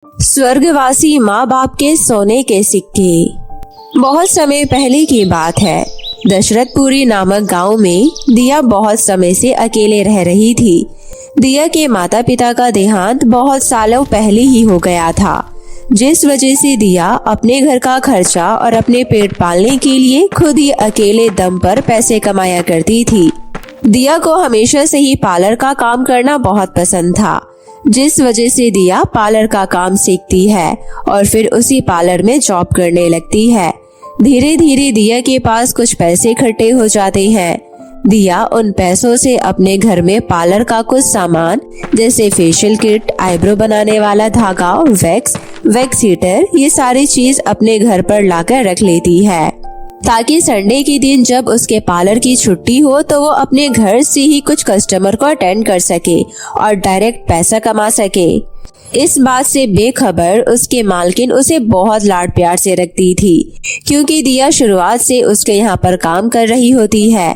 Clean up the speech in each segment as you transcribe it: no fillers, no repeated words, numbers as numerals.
स्वर्गवासी माँ बाप के सोने के सिक्के। बहुत समय पहले की बात है। दशरथपुरी नामक गांव में दिया बहुत समय से अकेले रह रही थी। दिया के माता पिता का देहांत बहुत सालों पहले ही हो गया था, जिस वजह से दिया अपने घर का खर्चा और अपने पेट पालने के लिए खुद ही अकेले दम पर पैसे कमाया करती थी। दिया को हमेशा से ही पार्लर का काम करना बहुत पसंद था, जिस वजह से दिया पार्लर का काम सीखती है और फिर उसी पार्लर में जॉब करने लगती है। धीरे धीरे दिया के पास कुछ पैसे इकट्ठे हो जाते हैं। दिया उन पैसों से अपने घर में पार्लर का कुछ सामान जैसे फेशियल किट, आईब्रो बनाने वाला धागा, वैक्स हीटर, ये सारी चीज अपने घर पर लाकर रख लेती है, ताकि संडे के दिन जब उसके पार्लर की छुट्टी हो तो वो अपने घर से ही कुछ कस्टमर को अटेंड कर सके और डायरेक्ट पैसा कमा सके। इस बात से बेखबर उसके मालकिन उसे बहुत लाड प्यार से रखती थी, क्योंकि दिया शुरुआत से उसके यहाँ पर काम कर रही होती है।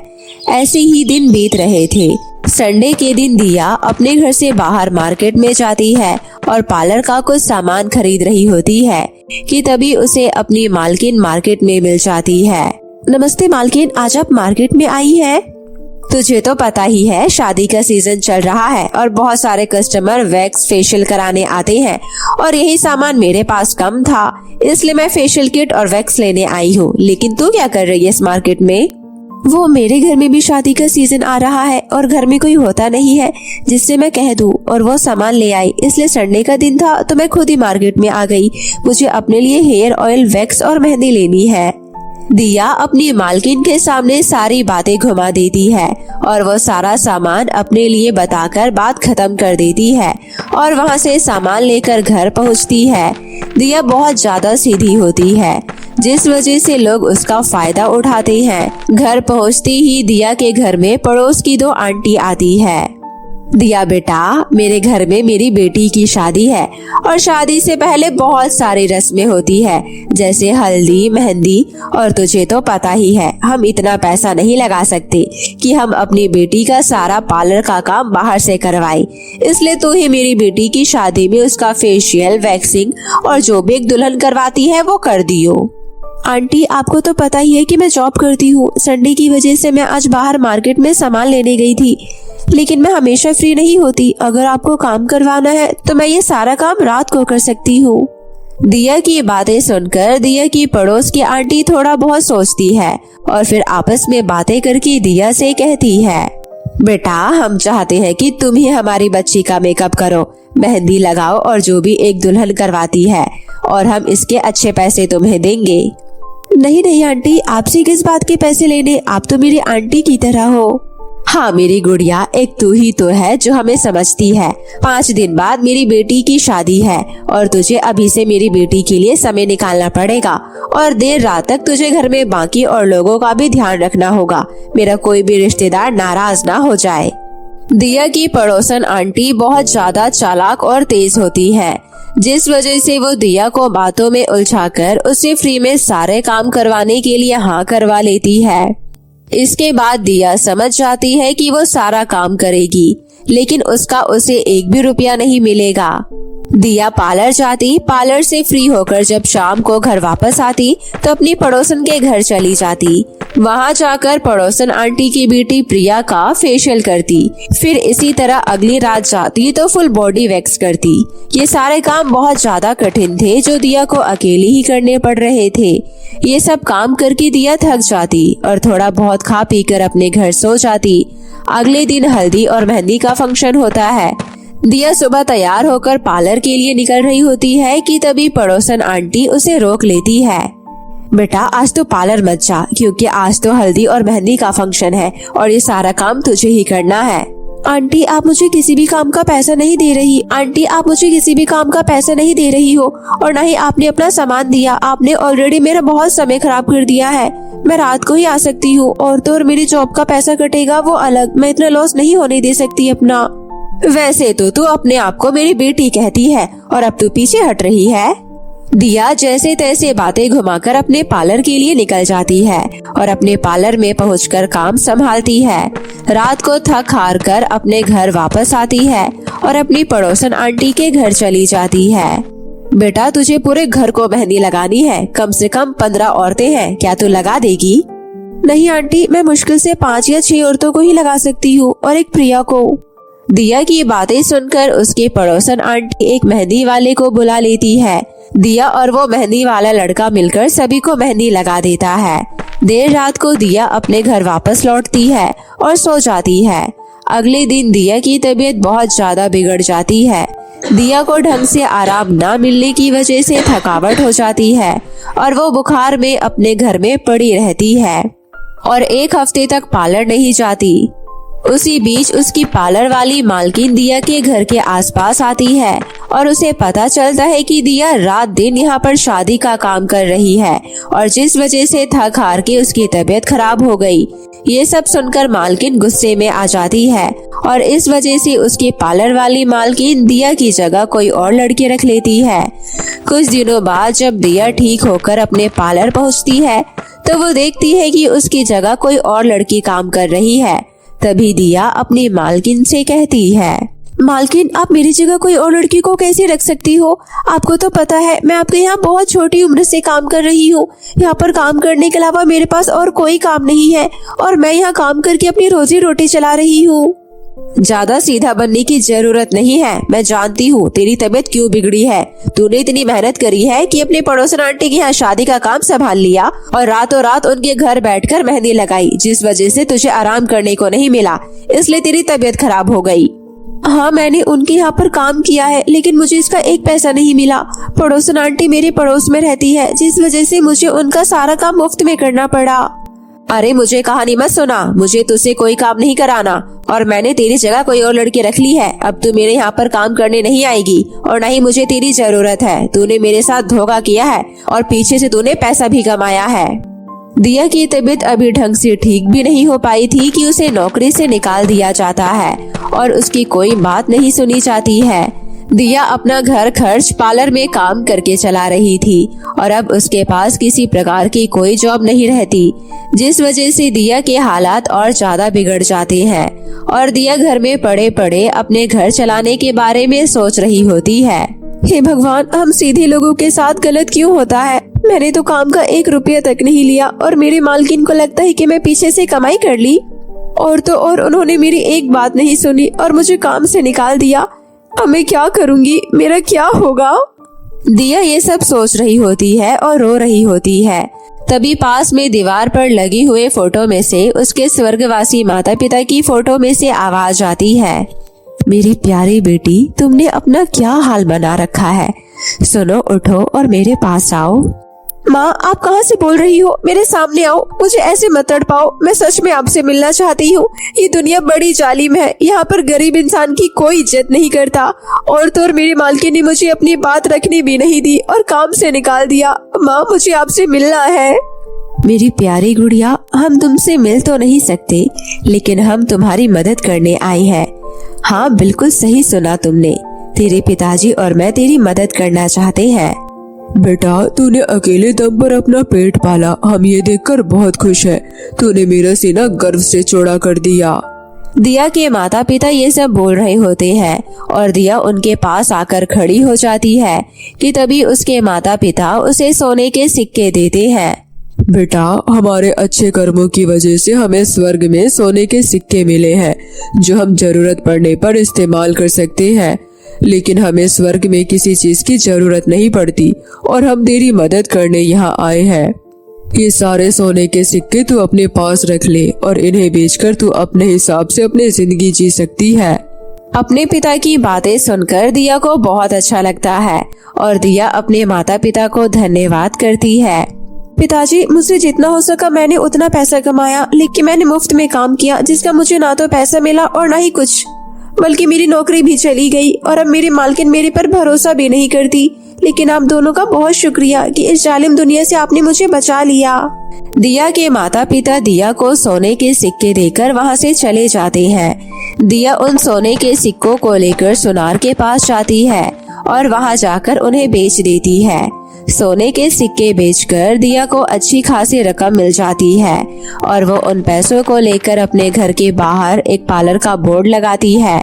ऐसे ही दिन बीत रहे थे। संडे के दिन दिया अपने घर से बाहर मार्केट में जाती है और पार्लर का कुछ सामान खरीद रही होती है कि तभी उसे अपनी मालकिन मार्केट में मिल जाती है। नमस्ते मालकिन, आज आप मार्केट में आई है? तुझे तो पता ही है, शादी का सीजन चल रहा है और बहुत सारे कस्टमर वैक्स फेशियल कराने आते हैं और यही सामान मेरे पास कम था, इसलिए मैं फेशियल किट और वैक्स लेने आई हूँ। लेकिन तू क्या कर रही है इस मार्केट में? वो मेरे घर में भी शादी का सीजन आ रहा है और घर में कोई होता नहीं है जिससे मैं कह दूं, और वो सामान ले आई, इसलिए संडे का दिन था तो मैं खुद ही मार्केट में आ गई। मुझे अपने लिए हेयर ऑयल, वैक्स और मेहंदी लेनी है। दिया अपनी मालकिन के सामने सारी बातें घुमा देती है और वो सारा सामान अपने लिए बताकर बात खत्म कर देती है और वहाँ से सामान लेकर घर पहुँचती है। दिया बहुत ज्यादा सीधी होती है, जिस वजह से लोग उसका फायदा उठाते हैं। घर पहुँचती ही दिया के घर में पड़ोस की 2 आंटी आती है। दिया बेटा, मेरे घर में मेरी बेटी की शादी है और शादी से पहले बहुत सारी रस्में होती है, जैसे हल्दी, मेहंदी, और तुझे तो पता ही है हम इतना पैसा नहीं लगा सकते कि हम अपनी बेटी का सारा पार्लर का काम बाहर से करवाएं। इसलिए तू ही मेरी बेटी की शादी में उसका फेशियल, वैक्सिंग और जो भी एक दुल्हन करवाती है वो कर दियो। आंटी, आपको तो पता ही है कि मैं जॉब करती हूँ। संडे की वजह से मैं आज बाहर मार्केट में सामान लेने गई थी, लेकिन मैं हमेशा फ्री नहीं होती। अगर आपको काम करवाना है तो मैं ये सारा काम रात को कर सकती हूँ। दिया की बातें सुनकर दिया की पड़ोस की आंटी थोड़ा बहुत सोचती है और फिर आपस में बातें करके दिया से कहती है, बेटा, हम चाहते हैं कि तुम ही हमारी बच्ची का मेकअप करो, मेहंदी लगाओ और जो भी एक दुल्हन करवाती है, और हम इसके अच्छे पैसे तुम्हें देंगे। नहीं आंटी, आपसे किस बात के पैसे लेने, आप तो मेरी आंटी की तरह हो। हाँ मेरी गुड़िया, एक तू ही तो है जो हमें समझती है। 5 दिन बाद मेरी बेटी की शादी है और तुझे अभी से मेरी बेटी के लिए समय निकालना पड़ेगा और देर रात तक तुझे घर में बाकी और लोगों का भी ध्यान रखना होगा, मेरा कोई भी रिश्तेदार नाराज ना हो जाए। दिया की पड़ोसन आंटी बहुत ज्यादा चालाक और तेज होती है, जिस वजह से वो दिया को बातों में उलझाकर उससे फ्री में सारे काम करवाने के लिए हाँ करवा लेती है। इसके बाद दिया समझ जाती है कि वो सारा काम करेगी, लेकिन उसका उसे 1 भी रुपया नहीं मिलेगा। दिया पार्लर जाती, पार्लर से फ्री होकर जब शाम को घर वापस आती तो अपनी पड़ोसन के घर चली जाती। वहाँ जाकर पड़ोसन आंटी की बेटी प्रिया का फेशियल करती, फिर इसी तरह अगली रात जाती तो फुल बॉडी वैक्स करती। ये सारे काम बहुत ज्यादा कठिन थे जो दिया को अकेले ही करने पड़ रहे थे। ये सब काम करके दिया थक जाती और थोड़ा बहुत खा पी कर अपने घर सो जाती। अगले दिन हल्दी और मेहंदी का फंक्शन होता है। दिया सुबह तैयार होकर पार्लर के लिए निकल रही होती है कि तभी पड़ोसन आंटी उसे रोक लेती है। बेटा, आज तो पार्लर मत जा, क्योंकि आज तो हल्दी और मेहंदी का फंक्शन है और ये सारा काम तुझे ही करना है। आंटी, आप मुझे किसी भी काम का पैसा नहीं दे रही। आंटी, आप मुझे किसी भी काम का पैसा नहीं दे रही हो और न ही आपने अपना सामान दिया। आपने ऑलरेडी मेरा बहुत समय खराब कर दिया है। मैं रात को ही आ सकती हूँ और तो और मेरी जॉब का पैसा कटेगा वो अलग। मैं इतना लॉस नहीं होने दे सकती अपना। वैसे तो तू अपने आप को मेरी बेटी कहती है और अब तू पीछे हट रही है। दिया जैसे तैसे बातें घुमाकर अपने पार्लर के लिए निकल जाती है और अपने पार्लर में पहुंचकर काम संभालती है। रात को थक हार कर अपने घर वापस आती है और अपनी पड़ोसन आंटी के घर चली जाती है। बेटा तुझे पूरे घर को मेहंदी लगानी है, कम से कम 15 औरतें हैं, क्या तू लगा देगी? नहीं आंटी, मैं मुश्किल से 5 या 6 औरतों को ही लगा सकती हूँ और एक प्रिया को। दिया की बातें सुनकर उसके पड़ोसन आंटी एक मेहंदी वाले को बुला लेती है। दिया और वो मेहंदी वाला लड़का मिलकर सभी को मेहंदी लगा देता है। देर रात को दिया अपने घर वापस लौटती है और सो जाती है। अगले दिन दिया की तबीयत बहुत ज्यादा बिगड़ जाती है। दिया को ढंग से आराम न मिलने की वजह से थकावट हो जाती है और वो बुखार में अपने घर में पड़ी रहती है और 1 हफ्ते तक पार्लर नहीं जाती। उसी बीच उसकी पार्लर वाली मालकिन दिया के घर के आसपास आती है और उसे पता चलता है कि दिया रात दिन यहाँ पर शादी का काम कर रही है और जिस वजह से थक हार के उसकी तबीयत खराब हो गई। ये सब सुनकर मालकिन गुस्से में आ जाती है और इस वजह से उसकी पार्लर वाली मालकिन दिया की जगह कोई और लड़की रख लेती है। कुछ दिनों बाद जब दिया ठीक होकर अपने पार्लर पहुँचती है तो वो देखती है कि उसकी जगह कोई और लड़की काम कर रही है। तभी दिया अपनी मालकिन से कहती है, मालकिन आप मेरी जगह कोई और लड़की को कैसे रख सकती हो? आपको तो पता है मैं आपके यहाँ बहुत छोटी उम्र से काम कर रही हूँ। यहाँ पर काम करने के अलावा मेरे पास और कोई काम नहीं है और मैं यहाँ काम करके अपनी रोजी रोटी चला रही हूँ। ज्यादा सीधा बनने की जरूरत नहीं है, मैं जानती हूँ तेरी तबीयत क्यों बिगड़ी है। तूने इतनी मेहनत करी है कि अपने पड़ोसन आंटी के यहाँ शादी का काम संभाल लिया और रातों रात उनके घर बैठकर मेहंदी लगाई, जिस वजह से तुझे आराम करने को नहीं मिला, इसलिए तेरी तबीयत खराब हो गई। हाँ मैंने उनके यहाँ पर काम किया है लेकिन मुझे इसका 1 पैसा नहीं मिला। पड़ोसन आंटी मेरे पड़ोस में रहती है जिस वजह से मुझे उनका सारा काम मुफ्त में करना पड़ा। अरे मुझे कहानी मत सुना, मुझे तुझसे कोई काम नहीं कराना और मैंने तेरी जगह कोई और लड़की रख ली है। अब तू मेरे यहाँ पर काम करने नहीं आएगी और न ही मुझे तेरी जरूरत है। तूने मेरे साथ धोखा किया है और पीछे से तूने पैसा भी कमाया है। दिया की तबीयत अभी ढंग से ठीक भी नहीं हो पाई थी कि उसे नौकरी से निकाल दिया जाता है और उसकी कोई बात नहीं सुनी जाती है। दिया अपना घर खर्च पार्लर में काम करके चला रही थी और अब उसके पास किसी प्रकार की कोई जॉब नहीं रहती, जिस वजह से दिया के हालात और ज्यादा बिगड़ जाते हैं और दिया घर में पड़े पड़े अपने घर चलाने के बारे में सोच रही होती है। हे भगवान, हम सीधे लोगों के साथ गलत क्यों होता है? मैंने तो काम का 1 रुपया तक नहीं लिया और मेरे मालकिन को लगता है कि मैं पीछे से कमाई कर ली। और तो और उन्होंने मेरी एक बात नहीं सुनी और मुझे काम से निकाल दिया। अब मैं क्या करूँगी? मेरा क्या होगा? दिया ये सब सोच रही होती है और रो रही होती है। तभी पास में दीवार पर लगी हुए फोटो में से उसके स्वर्गवासी माता पिता की फोटो में से आवाज आती है, मेरी प्यारी बेटी, तुमने अपना क्या हाल बना रखा है। सुनो, उठो और मेरे पास आओ। माँ, आप कहाँ से बोल रही हो? मेरे सामने आओ, मुझे ऐसे मत तड़पाओ। मैं सच में आपसे मिलना चाहती हूँ। ये दुनिया बड़ी जालिम है, यहाँ पर गरीब इंसान की कोई इज्जत नहीं करता। और तो और मेरी मालकिन ने मुझे अपनी बात रखने भी नहीं दी और काम से निकाल दिया। माँ, मुझे आपसे मिलना है। मेरी प्यारी गुड़िया, हम तुमसे मिल तो नहीं सकते, लेकिन हम तुम्हारी मदद करने आए हैं। हाँ, बिल्कुल सही सुना तुमने। तेरे पिताजी और मैं तेरी मदद करना चाहते हैं। बेटा, तूने अकेले दम पर अपना पेट पाला, हम ये देखकर बहुत खुश हैं। तूने मेरा सीना गर्व से चौड़ा कर दिया। दिया के माता पिता ये सब बोल रहे होते हैं और दिया उनके पास आकर खड़ी हो जाती है कि तभी उसके माता पिता उसे सोने के सिक्के देते हैं। बेटा, हमारे अच्छे कर्मों की वजह से हमें स्वर्ग में सोने के सिक्के मिले हैं, जो हम जरूरत पड़ने पर इस्तेमाल कर सकते हैं। लेकिन हमें स्वर्ग में किसी चीज की जरूरत नहीं पड़ती और हम तेरी मदद करने यहाँ आए हैं। ये सारे सोने के सिक्के तू अपने पास रख ले और इन्हें बेचकर तू अपने हिसाब से अपनी जिंदगी जी सकती है। अपने पिता की बातें सुनकर दिया को बहुत अच्छा लगता है और दिया अपने माता पिता को धन्यवाद करती है। पिताजी, मुझसे जितना हो सका मैंने उतना पैसा कमाया, लेकिन मैंने मुफ्त में काम किया जिसका मुझे ना तो पैसा मिला और ना ही कुछ, बल्कि मेरी नौकरी भी चली गई और अब मेरी मालकिन मेरे पर भरोसा भी नहीं करती। लेकिन आप दोनों का बहुत शुक्रिया कि इस जालिम दुनिया से आपने मुझे बचा लिया। दिया के माता पिता दिया को सोने के सिक्के देकर वहाँ से चले जाते हैं। दिया उन सोने के सिक्कों को लेकर सुनार के पास जाती है और वहाँ जाकर उन्हें बेच देती है। सोने के सिक्के बेचकर दिया को अच्छी खासी रकम मिल जाती है और वो उन पैसों को लेकर अपने घर के बाहर एक पार्लर का बोर्ड लगाती है।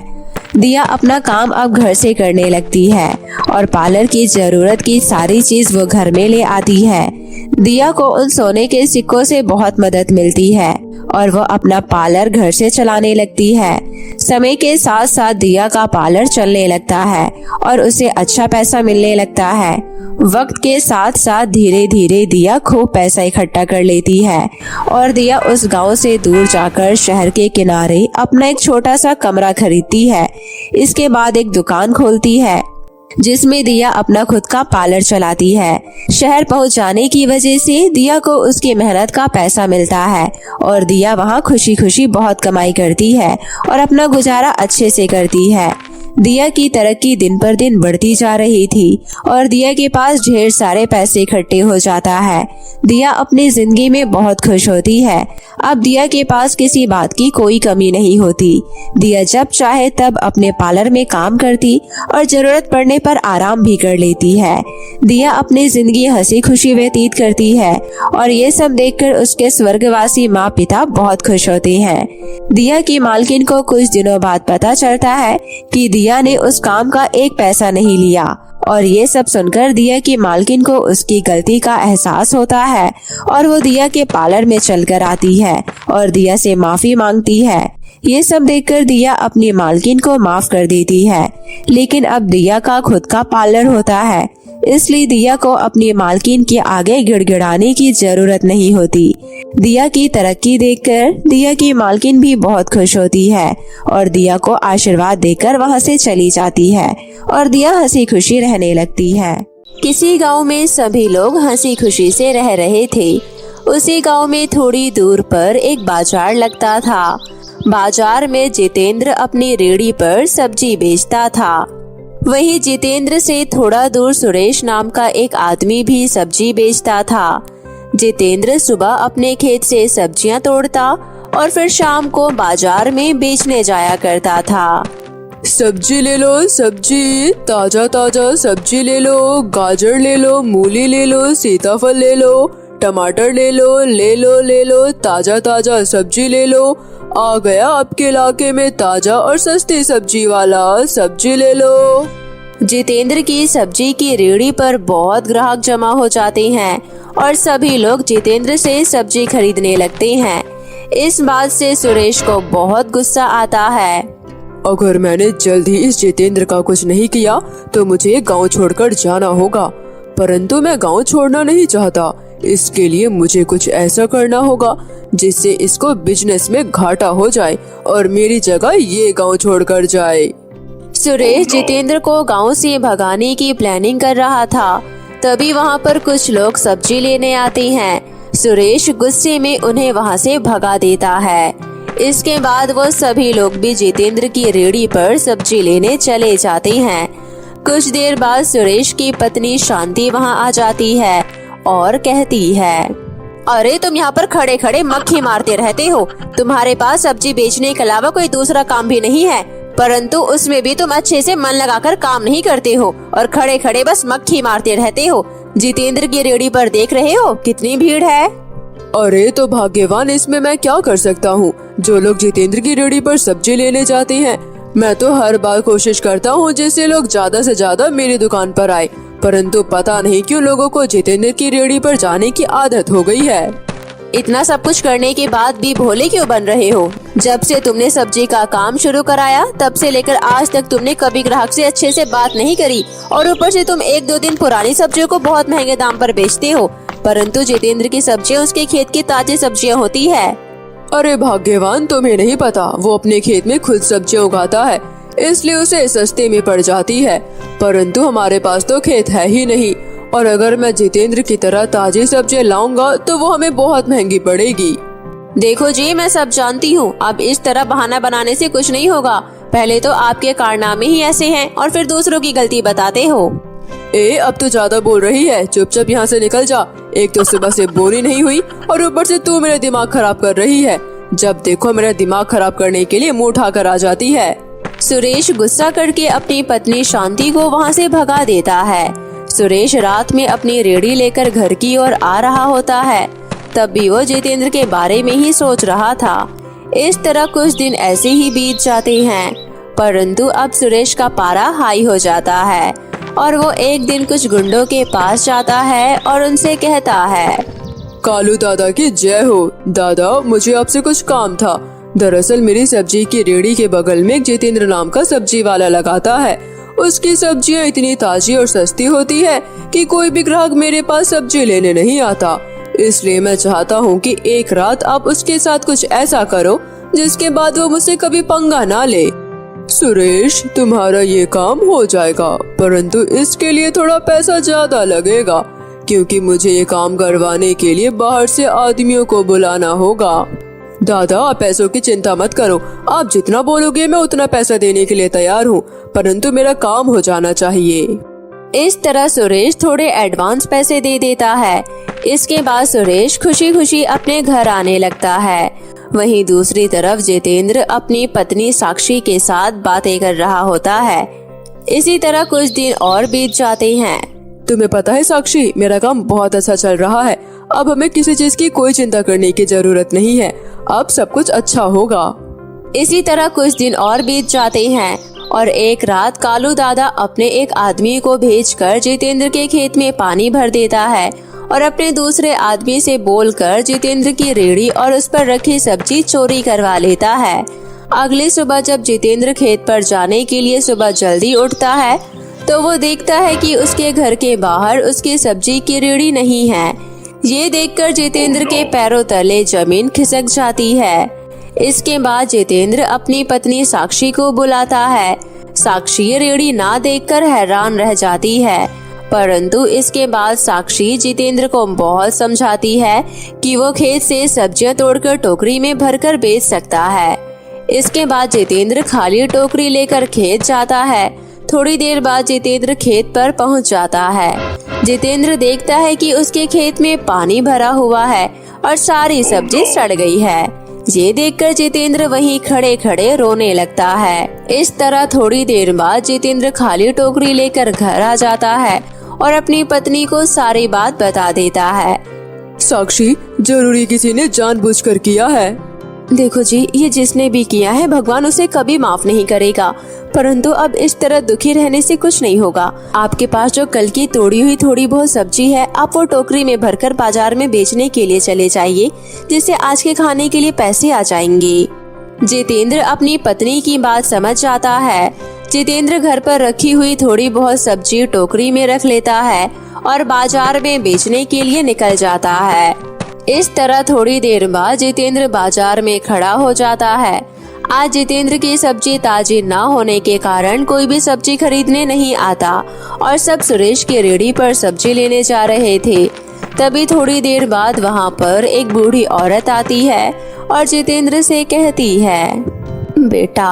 दिया अपना काम अब घर से करने लगती है और पार्लर की जरूरत की सारी चीज वो घर में ले आती है। दिया को उन सोने के सिक्कों से बहुत मदद मिलती है और वो अपना पार्लर घर से चलाने लगती है। समय के साथ साथ दिया का पार्लर चलने लगता है और उसे अच्छा पैसा मिलने लगता है। वक्त के साथ साथ धीरे धीरे दिया खूब पैसा इकट्ठा कर लेती है और दिया उस गांव से दूर जाकर शहर के किनारे अपना एक छोटा सा कमरा खरीदती है। इसके बाद एक दुकान खोलती है जिसमें दिया अपना खुद का पार्लर चलाती है। शहर पहुंच जाने की वजह से दिया को उसकी मेहनत का पैसा मिलता है और दिया वहां खुशी खुशी बहुत कमाई करती है और अपना गुजारा अच्छे से करती है। दिया की तरक्की दिन पर दिन बढ़ती जा रही थी और दिया के पास ढेर सारे पैसे इकट्ठे हो जाता है। दिया अपनी जिंदगी में बहुत खुश होती है। अब दिया के पास किसी बात की कोई कमी नहीं होती। दिया जब चाहे तब अपने पार्लर में काम करती और जरूरत पड़ने पर आराम भी कर लेती है। दिया अपनी जिंदगी हंसी खुशी व्यतीत करती है और ये सब देखकर उसके स्वर्गवासी माँ पिता बहुत खुश होते हैं। दिया की मालकिन को कुछ दिनों बाद पता चलता है कि दिया ने उस काम का एक पैसा नहीं लिया और ये सब सुनकर दिया की मालकिन को उसकी गलती का एहसास होता है और वो दिया के पार्लर में चलकर आती है और दिया से माफी मांगती है। ये सब देखकर दिया अपनी मालकिन को माफ कर देती है, लेकिन अब दिया का खुद का पार्लर होता है, इसलिए दिया को अपनी मालकिन के आगे गिड़गिड़ाने की जरूरत नहीं होती। दिया की तरक्की देखकर दिया की मालकिन भी बहुत खुश होती है और दिया को आशीर्वाद देकर वहाँ से चली जाती है और दिया हंसी खुशी रहने लगती है। किसी गांव में सभी लोग हंसी खुशी से रह रहे थे। उसी गांव में थोड़ी दूर पर एक बाजार लगता था। बाजार में जितेंद्र अपनी रेहड़ी पर सब्जी बेचता था। वहीं जितेंद्र से थोड़ा दूर सुरेश नाम का एक आदमी भी सब्जी बेचता था। जितेंद्र सुबह अपने खेत से सब्जियां तोड़ता और फिर शाम को बाजार में बेचने जाया करता था। सब्जी ले लो, सब्जी ताजा ताजा सब्जी ले लो, गाजर ले लो, मूली ले लो, सीताफल ले लो, टमाटर ले लो, ले लो ले लो, ताजा ताजा सब्जी ले लो। आ गया आपके इलाके में ताजा और सस्ती सब्जी वाला, सब्जी ले लो। जितेंद्र की सब्जी की रेहड़ी पर बहुत ग्राहक जमा हो जाते हैं और सभी लोग जितेंद्र से सब्जी खरीदने लगते हैं। इस बात से सुरेश को बहुत गुस्सा आता है। अगर मैंने जल्द ही इस जितेंद्र का कुछ नहीं किया तो मुझे गांव छोड़कर जाना होगा, परंतु मैं गांव छोड़ना नहीं चाहता। इसके लिए मुझे कुछ ऐसा करना होगा जिससे इसको बिजनेस में घाटा हो जाए और मेरी जगह ये गांव छोड़कर जाए। सुरेश जितेंद्र को गांव से भगाने की प्लानिंग कर रहा था। तभी वहां पर कुछ लोग सब्जी लेने आते हैं। सुरेश गुस्से में उन्हें वहां से भगा देता है। इसके बाद वो सभी लोग भी जितेंद्र की रेहड़ी पर सब्जी लेने चले जाते हैं। कुछ देर बाद सुरेश की पत्नी शांति वहां आ जाती है और कहती है, अरे तुम यहाँ पर खड़े खड़े मक्खी मारते रहते हो। तुम्हारे पास सब्जी बेचने के अलावा कोई दूसरा काम भी नहीं है, परंतु उसमें भी तुम अच्छे से मन लगाकर काम नहीं करते हो और खड़े खड़े बस मक्खी मारते रहते हो। जितेंद्र की रेहड़ी पर देख रहे हो कितनी भीड़ है। अरे तो भाग्यवान, इसमें मैं क्या कर सकता हूँ। जो लोग जितेंद्र की रेहड़ी पर सब्जी लेने जाते हैं, मैं तो हर बार कोशिश करता हूँ जिससे लोग ज्यादा से ज्यादा मेरी दुकान पर आए, परंतु पता नहीं क्यों लोगों को जितेंद्र की रेहड़ी पर जाने की आदत हो गई है। इतना सब कुछ करने के बाद भी भोले क्यों बन रहे हो? जब से तुमने सब्जी का काम शुरू कराया तब से लेकर आज तक तुमने कभी ग्राहक से अच्छे से बात नहीं करी और ऊपर से तुम 1-2 दिन पुरानी सब्जियों को बहुत महंगे दाम पर बेचते हो, परंतु जितेंद्र की सब्जियां उसके खेत की ताजी सब्जियां होती है। अरे भाग्यवान, तुम्हें नहीं पता, वो अपने खेत में खुद सब्जियां उगाता है, इसलिए उसे सस्ते में पड़ जाती है, परंतु हमारे पास तो खेत है ही नहीं और अगर मैं जितेंद्र की तरह ताजी सब्जियां लाऊंगा तो वो हमें बहुत महंगी पड़ेगी। देखो जी, मैं सब जानती हूँ, अब इस तरह बहाना बनाने से कुछ नहीं होगा। पहले तो आपके कारनामे ही ऐसे हैं और फिर दूसरों की गलती बताते हो। अब तो ज्यादा बोल रही है, चुपचाप यहाँ से निकल जा। एक तो सुबह से बोरी नहीं हुई और ऊपर से तू मेरा दिमाग खराब कर रही है। जब देखो मेरा दिमाग खराब करने के लिए मुंह उठाकर आ जाती है। सुरेश गुस्सा करके अपनी पत्नी शांति को वहाँ से भगा देता है। सुरेश रात में अपनी रेहड़ी लेकर घर की ओर आ रहा होता है। तब भी वो जितेंद्र के बारे में ही सोच रहा था। इस तरह कुछ दिन ऐसे ही बीत जाते हैं। परंतु अब सुरेश का पारा हाई हो जाता है और वो एक दिन कुछ गुंडों के पास जाता है और उनसे कहता है, कालू दादा की जय हो। दादा, मुझे आपसे कुछ काम था। दरअसल मेरी सब्जी की रेहड़ी के बगल में एक जितेंद्र नाम का सब्जी वाला लगाता है। उसकी सब्जियां इतनी ताजी और सस्ती होती है कि कोई भी ग्राहक मेरे पास सब्जी लेने नहीं आता। इसलिए मैं चाहता हूँ कि एक रात आप उसके साथ कुछ ऐसा करो जिसके बाद वो मुझसे कभी पंगा ना ले। सुरेश, तुम्हारा ये काम हो जाएगा, परंतु इसके लिए थोड़ा पैसा ज्यादा लगेगा, क्योंकि मुझे ये काम करवाने के लिए बाहर से आदमियों को बुलाना होगा। दादा, आप पैसों की चिंता मत करो। आप जितना बोलोगे मैं उतना पैसा देने के लिए तैयार हूँ, परंतु मेरा काम हो जाना चाहिए। इस तरह सुरेश थोड़े एडवांस पैसे दे देता है। इसके बाद सुरेश खुशी खुशी अपने घर आने लगता है। वहीं दूसरी तरफ जितेंद्र अपनी पत्नी साक्षी के साथ बातें कर रहा होता है। इसी तरह कुछ दिन और बीत जाते हैं। तुम्हें पता है साक्षी, मेरा काम बहुत अच्छा चल रहा है। अब हमें किसी चीज की कोई चिंता करने की जरूरत नहीं है। अब सब कुछ अच्छा होगा। इसी तरह कुछ दिन और बीत जाते हैं और एक रात कालू दादा अपने एक आदमी को भेजकर जितेंद्र के खेत में पानी भर देता है और अपने दूसरे आदमी से बोलकर जितेंद्र की रेहड़ी और उस पर रखी सब्जी चोरी करवा लेता है। अगली सुबह जब जितेंद्र खेत पर जाने के लिए सुबह जल्दी उठता है तो वो देखता है कि उसके घर के बाहर उसकी सब्जी की रेहड़ी नहीं है। ये देखकर जितेंद्र के पैरों तले जमीन खिसक जाती है। इसके बाद जितेंद्र अपनी पत्नी साक्षी को बुलाता है। साक्षी रेहड़ी ना देखकर हैरान रह जाती है, परंतु इसके बाद साक्षी जितेंद्र को बहुत समझाती है कि वो खेत से सब्जियां तोड़कर टोकरी में भरकर बेच सकता है। इसके बाद जितेंद्र खाली टोकरी लेकर खेत जाता है। थोड़ी देर बाद जितेंद्र खेत पर पहुंच जाता है। जितेंद्र देखता है कि उसके खेत में पानी भरा हुआ है और सारी सब्जी सड़ गई है। ये देखकर जितेंद्र वहीं खड़े खड़े रोने लगता है। इस तरह थोड़ी देर बाद जितेंद्र खाली टोकरी लेकर घर आ जाता है और अपनी पत्नी को सारी बात बता देता है। साक्षी, जरूरी किसी ने जानबूझकर किया है। देखो जी, ये जिसने भी किया है भगवान उसे कभी माफ नहीं करेगा, परंतु अब इस तरह दुखी रहने से कुछ नहीं होगा। आपके पास जो कल की तोड़ी हुई थोड़ी बहुत सब्जी है, आप वो टोकरी में भरकर बाजार में बेचने के लिए चले जाइए, जिससे आज के खाने के लिए पैसे आ जाएंगे। जितेंद्र अपनी पत्नी की बात समझ जाता है। जितेंद्र घर पर रखी हुई थोड़ी बहुत सब्जी टोकरी में रख लेता है और बाजार में बेचने के लिए निकल जाता है। इस तरह थोड़ी देर बाद जितेंद्र बाजार में खड़ा हो जाता है। आज जितेंद्र की सब्जी ताजी ना होने के कारण कोई भी सब्जी खरीदने नहीं आता और सब सुरेश की रेहड़ी पर सब्जी लेने जा रहे थे। तभी थोड़ी देर बाद वहाँ पर एक बूढ़ी औरत आती है और जितेंद्र से कहती है, बेटा,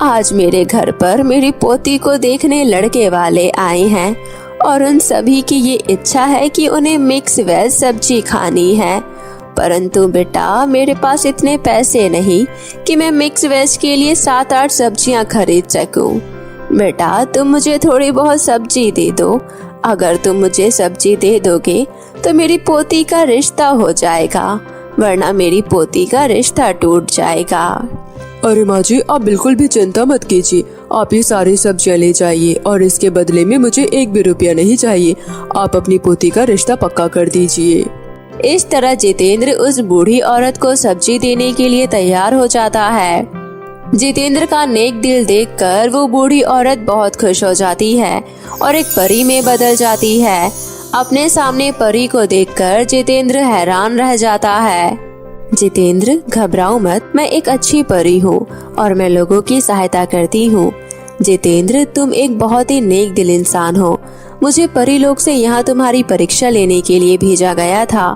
आज मेरे घर पर मेरी पोती को देखने लड़के वाले आए हैं और उन सभी की ये इच्छा है कि उन्हें मिक्स वेज सब्जी खानी है, परंतु बेटा मेरे पास इतने पैसे नहीं कि मैं मिक्स वेज के लिए 7-8 सब्जियां खरीद सकूं। बेटा तुम मुझे थोड़ी बहुत सब्जी दे दो। अगर तुम मुझे सब्जी दे दोगे तो मेरी पोती का रिश्ता हो जाएगा, वरना मेरी पोती का रिश्ता टूट जाएगा। अरे माँ जी, आप बिल्कुल भी चिंता मत कीजिए। आप ये सारी सब्जियां ले जाइए और इसके बदले में मुझे 1 भी रुपया नहीं चाहिए। आप अपनी पोती का रिश्ता पक्का कर दीजिए। इस तरह जितेंद्र उस बूढ़ी औरत को सब्जी देने के लिए तैयार हो जाता है। जितेंद्र का नेक दिल देखकर वो बूढ़ी औरत बहुत खुश हो जाती है और एक परी में बदल जाती है। अपने सामने परी को देखकर जितेंद्र हैरान रह जाता है। जितेंद्र, घबराओ मत, मैं एक अच्छी परी हूँ और मैं लोगों की सहायता करती हूँ। जितेंद्र, तुम एक बहुत ही नेक दिल इंसान हो। मुझे परी लोग से यहाँ तुम्हारी परीक्षा लेने के लिए भेजा गया था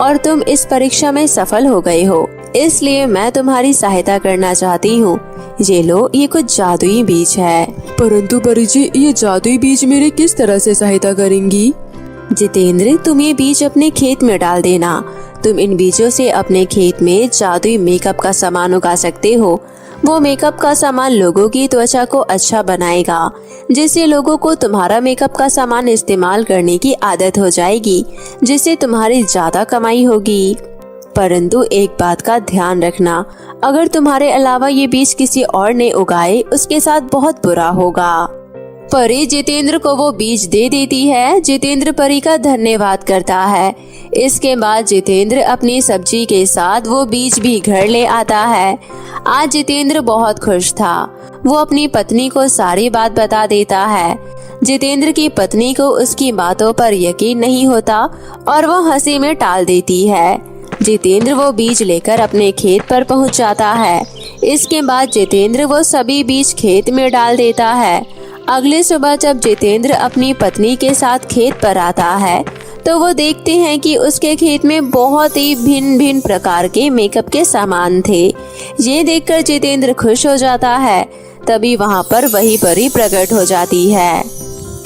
और तुम इस परीक्षा में सफल हो गए हो, इसलिए मैं तुम्हारी सहायता करना चाहती हूँ। ये लो, ये कुछ जादुई बीज है। परंतु परी जी, ये जादुई बीज मेरी किस तरह से सहायता करेंगी? जितेंद्र, तुम ये बीज अपने खेत में डाल देना। तुम इन बीजों से अपने खेत में जादुई मेकअप का सामान उगा सकते हो। वो मेकअप का सामान लोगों की त्वचा को अच्छा बनाएगा, जिससे लोगों को तुम्हारा मेकअप का सामान इस्तेमाल करने की आदत हो जाएगी, जिससे तुम्हारी ज्यादा कमाई होगी। परंतु एक बात का ध्यान रखना, अगर तुम्हारे अलावा ये बीज किसी और ने उगाए उसके साथ बहुत बुरा होगा। परी जितेंद्र को वो बीज दे देती है। जितेंद्र परी का धन्यवाद करता है। इसके बाद जितेंद्र अपनी सब्जी के साथ वो बीज भी घर ले आता है। आज जितेंद्र बहुत खुश था। वो अपनी पत्नी को सारी बात बता देता है। जितेंद्र की पत्नी को उसकी बातों पर यकीन नहीं होता और वो हंसी में टाल देती है। जितेंद्र वो बीज लेकर अपने खेत पर पहुंच जाता है। इसके बाद जितेंद्र वो सभी बीज खेत में डाल देता है। अगले सुबह जब जितेंद्र अपनी पत्नी के साथ खेत पर आता है तो वो देखते हैं कि उसके खेत में बहुत ही भिन्न भिन्न प्रकार के मेकअप के सामान थे। ये देखकर जितेंद्र खुश हो जाता है। तभी वहाँ पर वही परी प्रकट हो जाती है।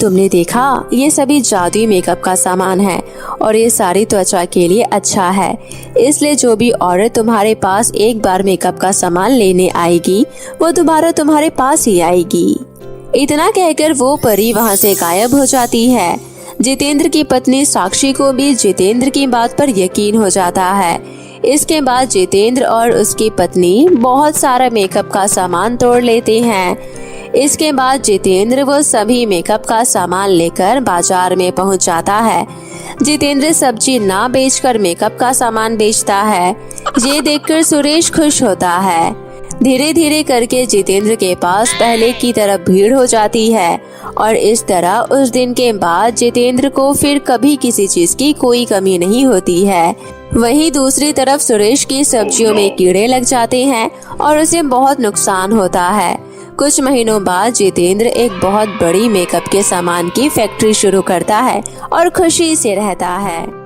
तुमने देखा, ये सभी जादुई मेकअप का सामान है और ये सारी त्वचा के लिए अच्छा है, इसलिए जो भी औरत तुम्हारे पास एक बार मेकअप का सामान लेने आएगी वो दोबारा तुम्हारे पास ही आएगी। इतना कहकर वो परी वहाँ से गायब हो जाती है। जितेंद्र की पत्नी साक्षी को भी जितेंद्र की बात पर यकीन हो जाता है। इसके बाद जितेंद्र और उसकी पत्नी बहुत सारा मेकअप का सामान तोड़ लेते हैं। इसके बाद जितेंद्र वो सभी मेकअप का सामान लेकर बाजार में पहुंच जाता है। जितेंद्र सब्जी ना बेचकर मेकअप का सामान बेचता है। ये देखकर सुरेश खुश होता है। धीरे धीरे करके जितेंद्र के पास पहले की तरह भीड़ हो जाती है और इस तरह उस दिन के बाद जितेंद्र को फिर कभी किसी चीज की कोई कमी नहीं होती है। वहीं दूसरी तरफ सुरेश की सब्जियों में कीड़े लग जाते हैं और उसे बहुत नुकसान होता है। कुछ महीनों बाद जितेंद्र एक बहुत बड़ी मेकअप के सामान की फैक्ट्री शुरू करता है और खुशी से रहता है।